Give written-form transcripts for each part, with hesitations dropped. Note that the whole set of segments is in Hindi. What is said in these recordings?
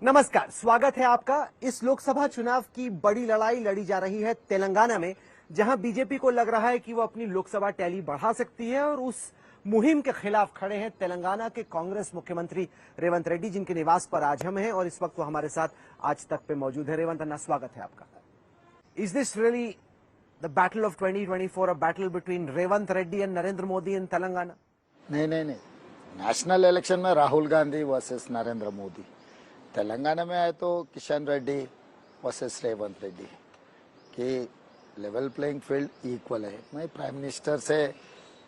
नमस्कार, स्वागत है आपका। इस लोकसभा चुनाव की बड़ी लड़ाई लड़ी जा रही है तेलंगाना में, जहां बीजेपी को लग रहा है कि वो अपनी लोकसभा टैली बढ़ा सकती है और उस मुहिम के खिलाफ खड़े हैं तेलंगाना के कांग्रेस मुख्यमंत्री रेवंत रेड्डी, जिनके निवास पर आज हम हैं और इस वक्त वो हमारे साथ आज तक पे मौजूद है। रेवंत अन्ना, स्वागत है आपका। Is this really the battle of 2024, a battle between Revanth Reddy and Narendra Modi in Telangana? नहीं। नेशनल इलेक्शन में राहुल गांधी वर्सेस नरेंद्र मोदी, तेलंगाना में आए तो किशन रेड्डी वर्सेस रेवंत रेड्डी कि लेवल प्लेइंग फील्ड इक्वल है। मैं प्राइम मिनिस्टर से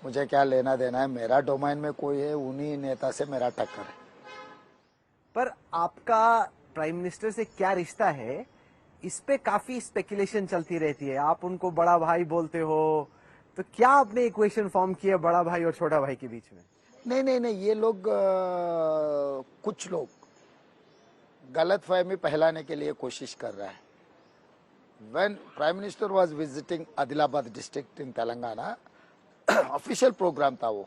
मुझे क्या लेना देना है, मेरा डोमेन में कोई है, उन्हीं नेता से मेरा टक्कर है। पर आपका प्राइम मिनिस्टर से क्या रिश्ता है, इस पे काफी स्पेकुलेशन चलती रहती है। आप उनको बड़ा भाई बोलते हो, तो क्या आपने इक्वेशन फॉर्म किया बड़ा भाई और छोटा भाई के बीच में? नहीं, ये लोग कुछ लोग गलत फहमी फैलाने के लिए कोशिश कर रहा है। When Prime Minister was visiting Adilabad district in Telangana, official programme था वो,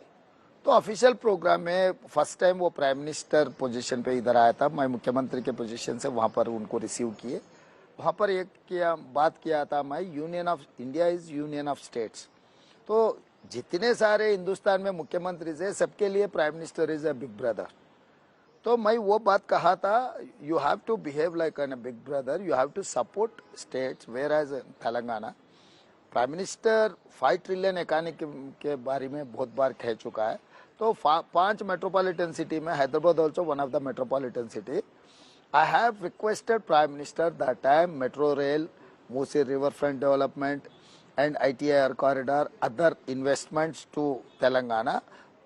तो ऑफिशियल प्रोग्राम में फर्स्ट टाइम वो प्राइम मिनिस्टर पोजीशन पे इधर आया था। मैं मुख्यमंत्री के पोजीशन से वहां पर उनको रिसीव किए। वहां पर बात किया था, मैं union of India is union of states, तो जितने सारे हिंदुस्तान में मुख्यमंत्री थे सबके लिए prime minister is a big brother. तो मैं वो बात कहा था, you have to behave like an big brother, you have to support states, whereas Telangana prime minister 5 trillion economy के बारे में बहुत बार कह चुका है। तो 5 मेट्रोपॉलिटन सिटी में Hyderabad also one of the metropolitan city. I have requested prime minister that time metro rail, Musi river front development and ITI corridor, other investments to Telangana.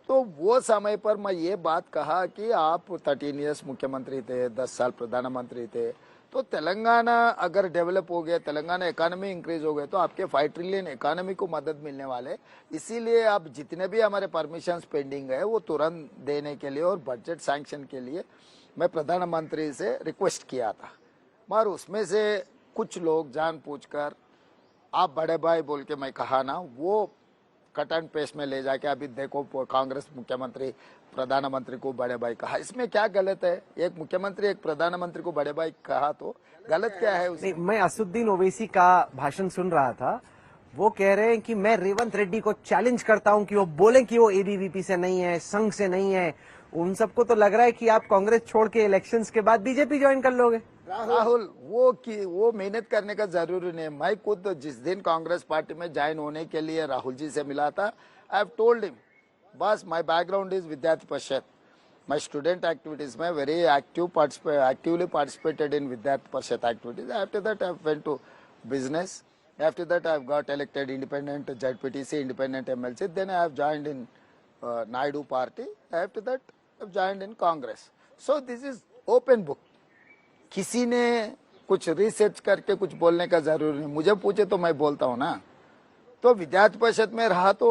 तो वो समय पर मैं ये बात कहा कि आप 13 इयर्स मुख्यमंत्री थे, 10 साल प्रधानमंत्री थे, तो तेलंगाना अगर डेवलप हो गया, तेलंगाना इकोनॉमी इंक्रीज हो गए, तो आपके 5 ट्रिलियन इकोनॉमी को मदद मिलने वाले। इसीलिए आप जितने भी हमारे परमिशन पेंडिंग है वो तुरंत देने के लिए और बजट सैंक्शन के लिए मैं प्रधानमंत्री से रिक्वेस्ट किया था। मगर उसमें से कुछ लोग जानबूझकर आप बड़े भाई बोल के मैं कहा ना, वो कट एंड पेस्ट में ले जाके अभी देखो कांग्रेस मुख्यमंत्री प्रधानमंत्री को बड़े भाई कहा। इसमें क्या गलत है? एक मुख्यमंत्री एक प्रधानमंत्री को बड़े भाई कहा तो गलत क्या है उसमें? मैं असुद्दीन ओवैसी का भाषण सुन रहा था। वो कह रहे हैं कि मैं रेवंत रेड्डी को चैलेंज करता हूं कि वो बोले कि वो ABVP से नहीं है, संघ से नहीं है। उन सबको तो लग रहा है कि आप कांग्रेस छोड़ के इलेक्शंस के बाद बीजेपी ज्वाइन कर लोगे। राहुल, वो मेहनत करने का जरूरी नहीं है। मैं खुद जिस दिन कांग्रेस पार्टी में ज्वाइन होने के लिए राहुल जी से मिला था, आई हैव टोल्ड हिम, बस my background is Vidyarthi Parishad, my student activities में very actively participated in Vidyarthi Parishad activities. After that I went to business, after that I have got elected independent ZPTC, independent MLC, then I have joined in Naidu party, after that I have joined in Congress. So this is open book, किसी ने कुछ रिसर्च करके कुछ बोलने का जरूरी नहीं। मुझे पूछे तो मैं बोलता हूँ ना। तो विद्यार्थी परिषद में रहा तो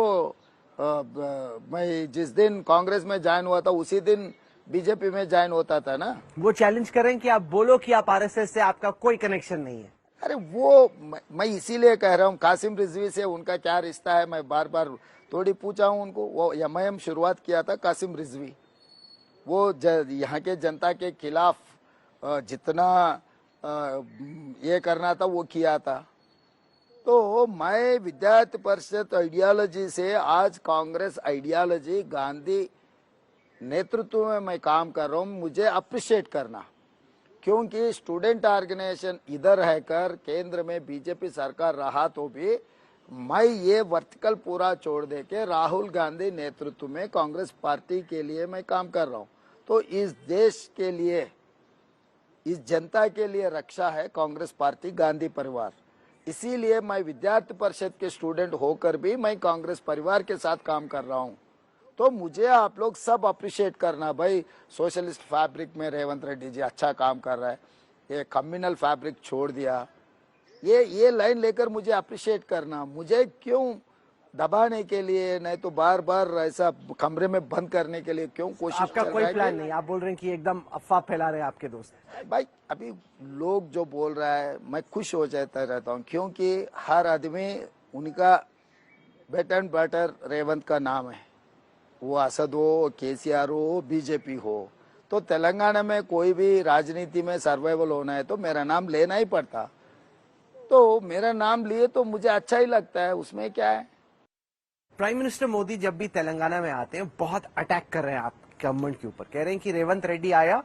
मैं जिस दिन कांग्रेस में ज्वाइन हुआ था उसी दिन बीजेपी में ज्वाइन होता था ना। वो चैलेंज करें कि आप बोलो कि आप RSS से आपका कोई कनेक्शन नहीं है। अरे वो मैं इसीलिए कह रहा हूँ, कासिम रिजवी से उनका क्या रिश्ता है, मैं बार बार थोड़ी पूछा हूँ उनको। वो MIM शुरुआत किया था कासिम रिजवी, वो यहाँ के जनता के खिलाफ जितना ये करना था वो किया था। तो मैं विद्यार्थी परिषद आइडियोलॉजी से आज कांग्रेस आइडियोलॉजी, गांधी नेतृत्व में मैं काम कर रहा हूँ। मुझे अप्रिशिएट करना, क्योंकि स्टूडेंट ऑर्गेनाइजेशन इधर रहकर केंद्र में बीजेपी सरकार रहा तो भी मैं ये वर्टिकल पूरा छोड़ दे के राहुल गांधी नेतृत्व में कांग्रेस पार्टी के लिए मैं काम कर रहा हूँ। तो इस देश के लिए, इस जनता के लिए रक्षा है कांग्रेस पार्टी, गांधी परिवार। इसीलिए मैं विद्यार्थी परिषद के स्टूडेंट होकर भी मैं कांग्रेस परिवार के साथ काम कर रहा हूँ। तो मुझे आप लोग सब अप्रिशिएट करना, भाई सोशलिस्ट फैब्रिक में रेवंत रेड्डी जी अच्छा काम कर रहा है, ये कम्युनल फैब्रिक छोड़ दिया, ये लाइन लेकर मुझे अप्रिशिएट करना। मुझे क्यों दबाने के लिए, नहीं तो बार बार ऐसा कमरे में बंद करने के लिए क्यों कोशिश आपका चल कोई रहा है? प्लान नहीं, आप बोल रहे हैं कि एकदम अफवाह फैला रहे हैं आपके दोस्त। भाई अभी लोग जो बोल रहा है मैं खुश हो जाता रहता हूँ, क्योंकि हर आदमी उनका बेटर एंड बेटर रेवंत का नाम है। वो असद हो, KCR हो, बीजेपी हो, तो तेलंगाना में कोई भी राजनीति में सर्वाइवल होना है तो मेरा नाम लेना ही पड़ता। तो मेरा नाम लिए तो मुझे अच्छा ही लगता है, उसमें क्या है। प्राइम मिनिस्टर मोदी जब भी तेलंगाना में आते हैं बहुत अटैक कर रहे हैं आप गवर्नमेंट के ऊपर, कह रहे हैं कि रेवंत रेड्डी आया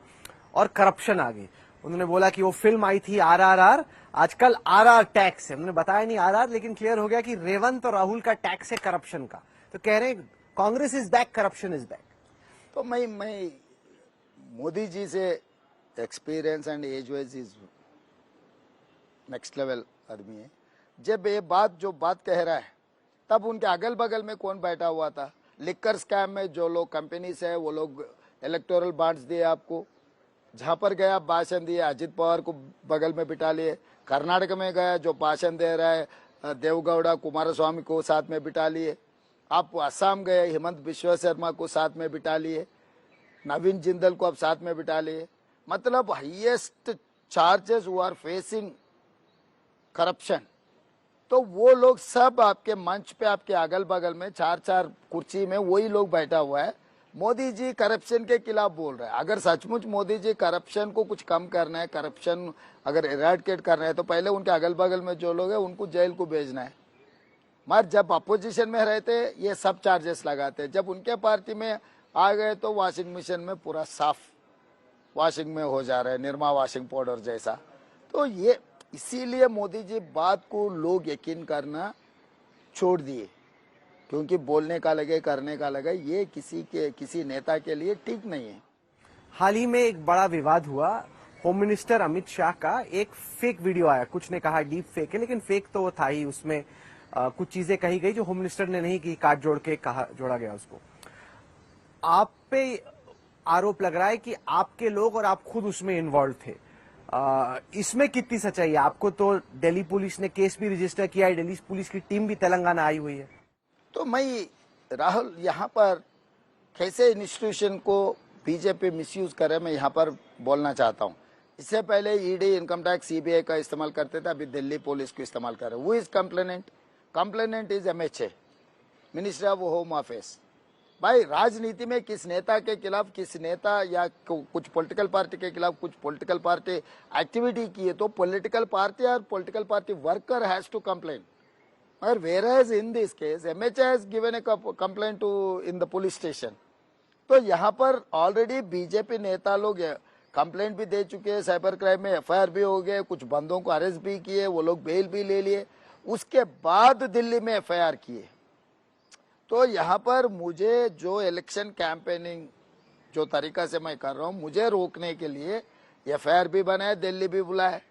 और करप्शन आ गई। उन्होंने बोला कि वो फिल्म आई थी RRR, आजकल RR टैक्स है। उन्होंने बताया नहीं RR, लेकिन क्लियर हो गया कि रेवंत और राहुल का टैक्स है करप्शन का। तो कह रहे हैं Congress is back, corruption is back. तो मैं मोदी जी से experience and age wise is next level आदमी है। जब ये बात जो बात कह रहा है तब उनके अगल बगल में कौन बैठा हुआ था? लिक्कर स्कैम में जो लोग कंपनी से है वो लोग इलेक्टोरल बॉन्ड्स दिए आपको, जहां पर गया भाषण दिए, अजित पवार को बगल में बिठा लिए। कर्नाटक में गया जो भाषण दे रहा है देवगौड़ा कुमारस्वामी को साथ में बिठा लिए। आप असम गए हेमंत बिश्व शर्मा को साथ में बिठा लिए, नवीन जिंदल को आप साथ में बिठा लिए। मतलब highest charges who are facing corruption, तो वो लोग सब आपके मंच पे आपके अगल बगल में चार चार कुर्सी में वही लोग बैठा हुआ है। मोदी जी करप्शन के खिलाफ बोल रहे हैं। अगर सचमुच मोदी जी करप्शन को कुछ कम करना है, करप्शन अगर इरेडिकेट करना है, तो पहले उनके अगल बगल में जो लोग हैं उनको जेल को भेजना है। मगर जब अपोजिशन में रहते ये सब चार्जेस लगाते, जब उनके पार्टी में आ गए तो वॉशिंग मशीन में पूरा साफ वॉशिंग में हो जा रहा है, निर्मा वॉशिंग पाउडर जैसा। तो ये इसीलिए मोदी जी बात को लोग यकीन करना छोड़ दिए, क्योंकि बोलने का लगे करने का लगे, ये किसी नेता के लिए ठीक नहीं है। हाल ही में एक बड़ा विवाद हुआ, होम मिनिस्टर अमित शाह का एक फेक वीडियो आया। कुछ ने कहा डीप फेक है, लेकिन फेक तो वो था ही। उसमें कुछ चीजें कही गई जो होम मिनिस्टर ने नहीं की, काट जोड़ के कहा, जोड़ा गया उसको। आप पे आरोप लग रहा है कि आपके लोग और आप खुद उसमें इन्वॉल्व थे। इसमें कितनी सच्चाई है? आपको तो दिल्ली पुलिस ने केस भी रजिस्टर किया है, दिल्ली पुलिस की टीम भी तेलंगाना आई हुई है। तो मैं राहुल यहाँ पर कैसे इंस्टीट्यूशन को बीजेपी मिसयूज करे, मैं यहाँ पर बोलना चाहता हूँ। इससे पहले ईडी, इनकम टैक्स, सीबीआई का इस्तेमाल करते थे, अभी दिल्ली पुलिस को इस्तेमाल कर रहे हैं। वो is complainant is MHA, ministry of home affairs. भाई राजनीति में किस नेता के खिलाफ, किस नेता या कुछ पॉलिटिकल पार्टी के खिलाफ कुछ पॉलिटिकल पार्टी एक्टिविटी की है तो पॉलिटिकल पार्टी और political party worker has to complain. मगर whereas in this case MHA has given a complaint to in the police station, तो यहाँ पर ऑलरेडी बीजेपी नेता लोग कंप्लेंट भी दे चुके हैं, साइबर क्राइम में FIR भी हो गए, कुछ बंदों को अरेस्ट भी किए, वो लोग बेल भी ले लिए, उसके बाद दिल्ली में FIR किए। तो यहाँ पर मुझे जो इलेक्शन कैंपेनिंग जो तरीका से मैं कर रहा हूँ, मुझे रोकने के लिए FIR भी बनाए, दिल्ली भी बुलाए।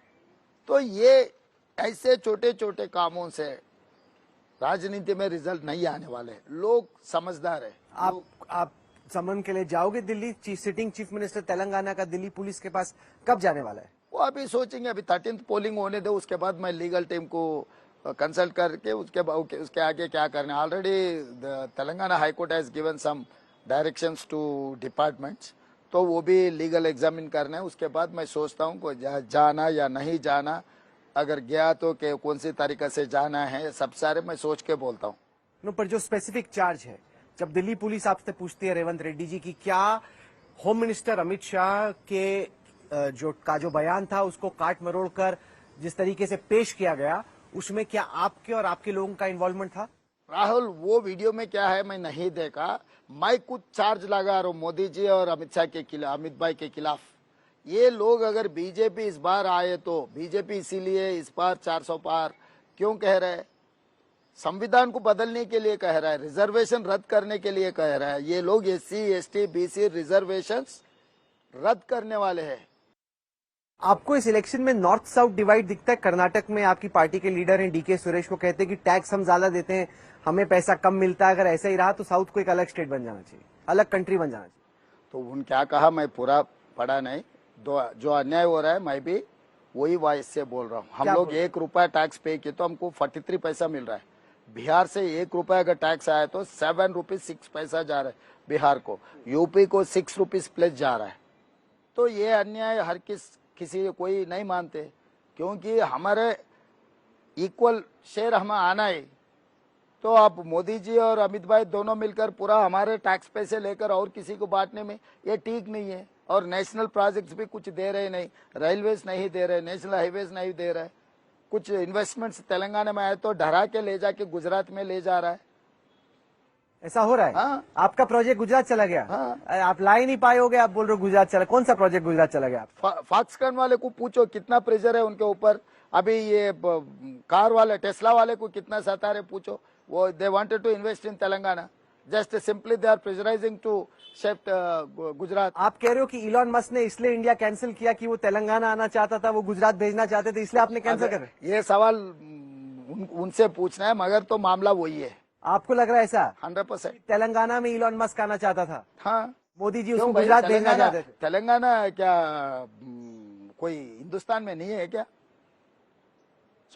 तो ये ऐसे छोटे छोटे कामों से राजनीति में रिजल्ट नहीं आने वाले। लोग समझदार है। आप समन के लिए जाओगे Delhi? Sitting chief minister Telangana का दिल्ली पुलिस के पास कब जाने वाला है? वो अभी सोचेंगे, अभी 13th पोलिंग होने दो, उसके बाद मैं लीगल टीम को कंसल्ट करके उसके आगे क्या करना है। Already Telangana high court has given some directions to departments, तो वो भी लीगल एग्जामिन करना है। उसके बाद मैं सोचता हूँ को जाना या नहीं जाना, अगर गया तो कौन सी तरीका से जाना है, सब सारे मैं सोच के बोलता हूँ। नो, पर जो स्पेसिफिक चार्ज है, जब दिल्ली पुलिस आपसे पूछती है रेवंत रेड्डी जी की क्या होम मिनिस्टर अमित शाह के जो बयान था उसको काट मरोड़ कर जिस तरीके से पेश किया गया, उसमें क्या आपके और आपके लोगों का इन्वॉल्वमेंट था? राहुल, वो वीडियो में क्या है मैं नहीं देखा। मैं कुछ चार्ज लगा रहा हूँ मोदी जी और अमित शाह के खिलाफ, अमित भाई के खिलाफ। ये लोग अगर बीजेपी इस बार आए तो बीजेपी इसीलिए इस बार 400 पार क्यों कह रहे हैं? संविधान को बदलने के लिए कह रहा है, रिजर्वेशन रद्द करने के लिए कह रहा है। ये लोग SC, ST, BC रिजर्वेशंस रद्द करने वाले हैं। आपको इस इलेक्शन में नॉर्थ साउथ डिवाइड दिखता है? कर्नाटक में आपकी पार्टी के लीडर हैं DK सुरेश, को कहते हैं कि टैक्स हम ज्यादा देते हैं, हमें पैसा कम मिलता है। अगर ऐसा ही रहा तो साउथ को एक अलग स्टेट बन जाना चाहिए, अलग कंट्री बन जाना चाहिए। तो उन क्या कहा मैं पूरा पढ़ा नहीं। जो अन्याय हो रहा है मैं भी वही वॉइस से बोल रहा हूँ। हम लोग 1 रुपया टैक्स पे किए तो हमको 43 पैसा मिल रहा है। बिहार से 1 रुपया अगर टैक्स आया तो 7 रुपीज 6 पैसा जा रहा है बिहार को, यूपी को 6 रुपीज प्लस जा रहा है। तो ये अन्याय हर किसी कोई नहीं मानते, क्योंकि हमारे इक्वल शेयर हमें आना है। तो आप मोदी जी और अमित भाई दोनों मिलकर पूरा हमारे टैक्स पैसे लेकर और किसी को बांटने में ये ठीक नहीं है। और नेशनल प्रोजेक्ट्स भी कुछ दे रहे नहीं, रेलवेज नहीं दे रहे, नेशनल हाईवेज नहीं दे रहे, कुछ इन्वेस्टमेंट्स तेलंगाना में आए तो डरा के ले जाके गुजरात में ले जा रहा है। ऐसा हो रहा है? हाँ। आपका प्रोजेक्ट गुजरात चला गया? हाँ। आप ला ही नहीं पाए होगे, आप बोल रहे हो गुजरात चला। कौन सा प्रोजेक्ट गुजरात चला गया? फॉक्सकॉन वाले को पूछो कितना प्रेशर है उनके ऊपर। अभी ये कार वाले टेस्ला वाले को कितना सता रहे पूछो। वो they wanted to invest in Telangana, just simply they are pressurising to shift Gujarat. आप कह रहे हो कि इलॉन मस्क ने इसलिए इंडिया कैंसिल किया कि वो तेलंगाना आना चाहता था, वो गुजरात भेजना चाहते थे, इसलिए आपने कैंसिल कर? ये सवाल उनसे पूछना है, मगर तो मामला वही है। आपको लग रहा है ऐसा? 100%। तेलंगाना में इलॉन मस्क आना चाहता था? हाँ, मोदी जी क्यों उसको भाई, गुजरात भेजना चाहते थे। तेलंगाना क्या कोई हिंदुस्तान में नहीं है क्या?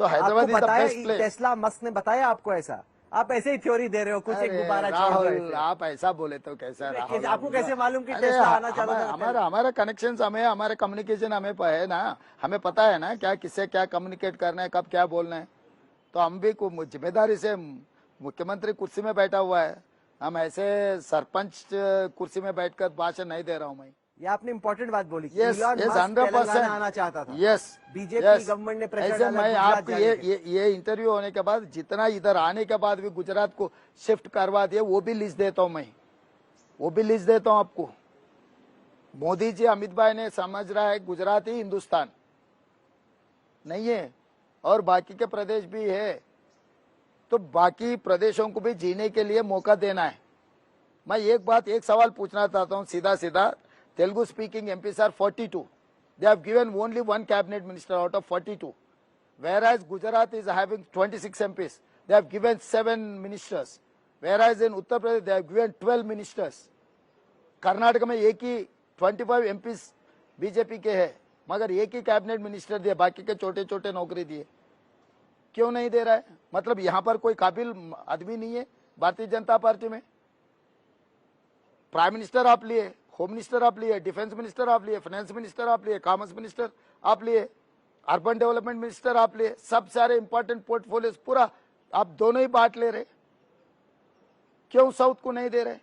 So Hyderabad is the best place. Tesla Musk ने बताया आपको ऐसा? आप ऐसे ही थ्योरी दे रहे हो, कुछ एक गुब्बारा छोड़ राहुल, रहे थे। आप ऐसा बोले तो कैसा राहुल? आपको कैसे मालूम कि अरे, टेस्ला आना चाहता था? हमारा कनेक्शन हमें, हमारे कम्युनिकेशन हमें है ना, हमें पता है ना क्या किससे क्या कम्युनिकेट करना है, कब क्या बोलना है। तो हम भी जिम्मेदारी से, मुख्यमंत्री कुर्सी में बैठा हुआ है, हम ऐसे सरपंच कुर्सी में बैठकर भाषण नहीं दे रहा हूँ मैं। ये आपने इम्पोर्टेंट बात बोली। यस, इलॉन मस्क 100% तेलंगाना आना चाहता था। यस, बीजेपी गवर्नमेंट ने प्रेशर ऐसे डाला मैं गुजरात आपको जाने के। ये इंटरव्यू होने के बाद जितना इधर आने के बाद भी गुजरात को शिफ्ट करवा दिए, वो भी लिस्ट देता हूँ मैं, वो भी लिस्ट देता हूँ आपको। मोदी जी, अमित भाई ने समझ रहा है गुजरात ही हिंदुस्तान नहीं है और बाकी के प्रदेश भी है, तो बाकी प्रदेशों को भी जीने के लिए मौका देना है। मैं एक सवाल पूछना चाहता हूँ सीधा सीधा। Telugu speaking MPs are 42. They have given only one cabinet minister out of 42. Whereas Gujarat is having 26 MPs. They have given 7 ministers. Whereas in Uttar Pradesh they have given 12 ministers. Karnataka में एक ही 25 MPs बीजेपी के है, मगर एक ही कैबिनेट मिनिस्टर दिए, बाकी के छोटे छोटे नौकरी दिए। क्यों नहीं दे रहा है? मतलब यहाँ पर कोई काबिल आदमी नहीं है भारतीय जनता पार्टी में। प्राइम मिनिस्टर आप लिए, होम मिनिस्टर आप लिए, डिफेंस मिनिस्टर आप लिए, फाइनेंस मिनिस्टर आप लिए, कॉमर्स मिनिस्टर आप लिए, अर्बन डेवलपमेंट मिनिस्टर आप लिए, सब सारे इंपॉर्टेंट पोर्टफोलियोज पूरा आप दोनों ही बांट ले रहे। क्यों साउथ को नहीं दे रहे?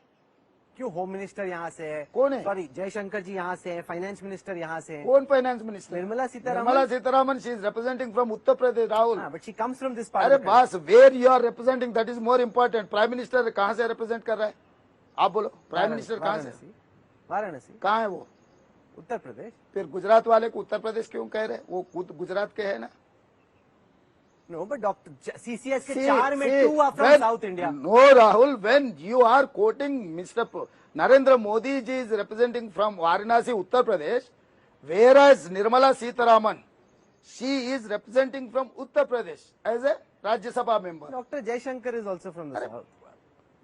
क्यों होम मिनिस्टर यहाँ से है? कौन है? सॉरी, जयशंकर जी यहाँ से है, फाइनेंस मिनिस्टर यहाँ से है। कौन finance minister? Nirmala Sitharaman. Nirmala Sitharaman, she is representing from Uttar Pradesh. Rahul, but she comes from this अरे पार्टी। बस, where you are representing that is more important. Prime minister कहाँ से रिप्रेजेंट कर रहा है? आप बोलो, प्राइम मिनिस्टर कहाँ से? वाराणसी। कहाँ है वो? उत्तर प्रदेश। फिर गुजरात वाले को उत्तर प्रदेश क्यों कह रहे? वो खुद गुजरात के है ना। नो, बट डॉक्टर सीसीएस के 4 में 2 are from south India. No Rahul, when you are quoting mister Narendra Modi ji is representing from Varanasi Uttar Pradesh, whereas Nirmala Sitharaman she is representing from Uttar Pradesh as a Rajya Sabha member. Doctor Jaishankar is also from the south.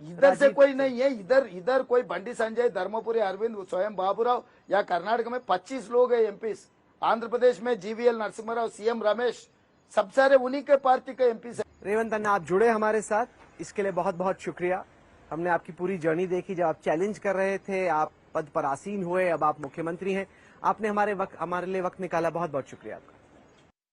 इधर से कोई नहीं है, इधर कोई बंडी संजय, धर्मपुरी अरविंद, स्वयं बाबूराव, या कर्नाटक में 25 लोग है एमपीस, आंध्र प्रदेश में जीवीएल नरसिम्हा राव, सीएम रमेश, सब सारे उन्हीं के पार्टी के एमपी है। रेवंत अन्ना, आप जुड़े हमारे साथ, इसके लिए बहुत बहुत शुक्रिया। हमने आपकी पूरी जर्नी देखी, जब आप चैलेंज कर रहे थे, आप पद पर आसीन हुए, अब आप मुख्यमंत्री हैं। आपने हमारे लिए वक्त निकाला, बहुत बहुत शुक्रिया आपका।